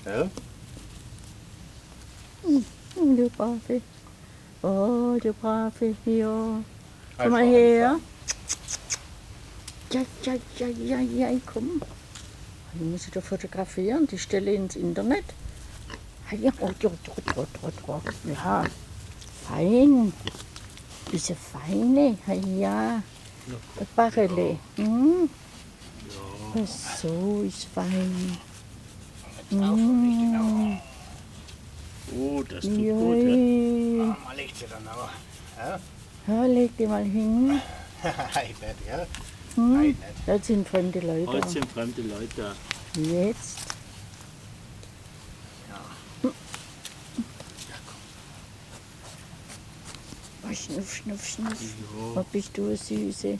Ja. Du brave. Åh, du brave. Ja. Komm mal her. Ja, komm. Die muss ich doch fotografieren, die Stelle ins Internet. Ja, ja, fein. Diese feine, ja. Barrele. Hm? Ja. So ist fein. Oh, das tut gut, ja. Ja. Mal legt sie dann aber. Ja? Ja, leg die mal hin. Nein, nicht, ja. Hm? Nein, nicht. Jetzt sind fremde Leute. Heute sind fremde Leute da. Jetzt. Ja. Oh, schnuff. Ja. Was bist du, eine Süße?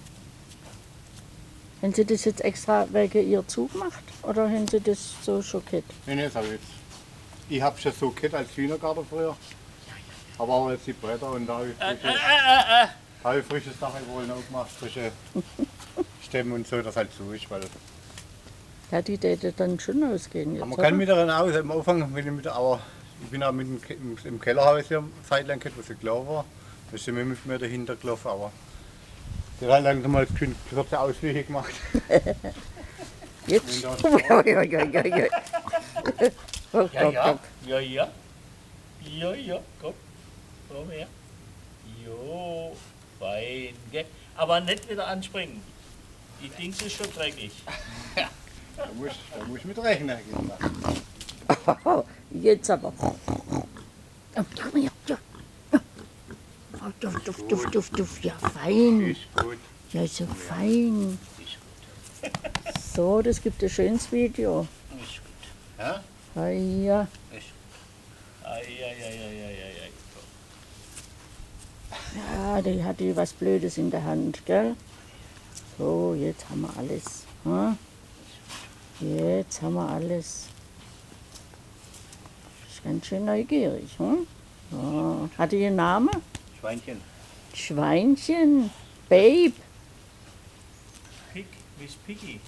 Haben Sie das jetzt extra wegen ihr zugemacht? Oder haben Sie das so schockiert? Nee, das hab ich jetzt. Ich hab's schon so gehabt als Kindergarten früher. Aber auch jetzt die Bretter und da habe ich frische Sachen wohl noch gemacht, frische Stämme und so, das halt so ist, weil. Ja, die täte dann schon ausgehen jetzt, Aber man kann oder? mit der aus am Anfang, aber ich bin auch mit im Keller habe ich sie eine Zeit lang gehabt, wo sie klar war. Da ist sie mit mir dahinter gelaufen, aber die hat halt langsam mal kurze Ausflüge gemacht. Jetzt? Und Oh, Ja, komm her. Jo, fein, gell? Aber nicht wieder anspringen. Die Dings ist schon dreckig. Da muss ich mit rechnen. Genau. Jetzt aber. Komm her, ja. Oh, Duft, ja, fein. Ist gut. Ja, so fein. Ist gut. So, das gibt ein schönes Video. Ist gut. Ja? Ah, ja. Ist Ei. Ja, die hatte was Blödes in der Hand, gell? So, jetzt haben wir alles. Hm? Jetzt haben wir alles. Ist ganz schön neugierig. Hm? Ja. Hat die einen Namen? Schweinchen. Schweinchen. Babe. Miss Piggy.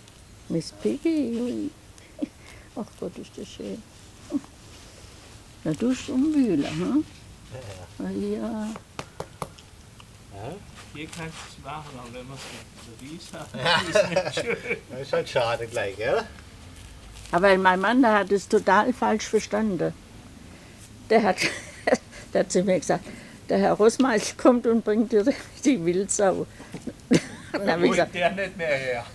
Miss Piggy. Ui. Ach Gott, ist das schön. Na, du bist umwühlen, hm? Ah, ja. Hier kannst du es machen, aber wenn man es so ist nicht schön. Das ist halt schade gleich, gell? Aber mein Mann, der hat es total falsch verstanden. Der hat zu mir gesagt, der Herr Rossmeister kommt und bringt dir die Wildsau. Und dann hab ich Holt gesagt, der nicht mehr her.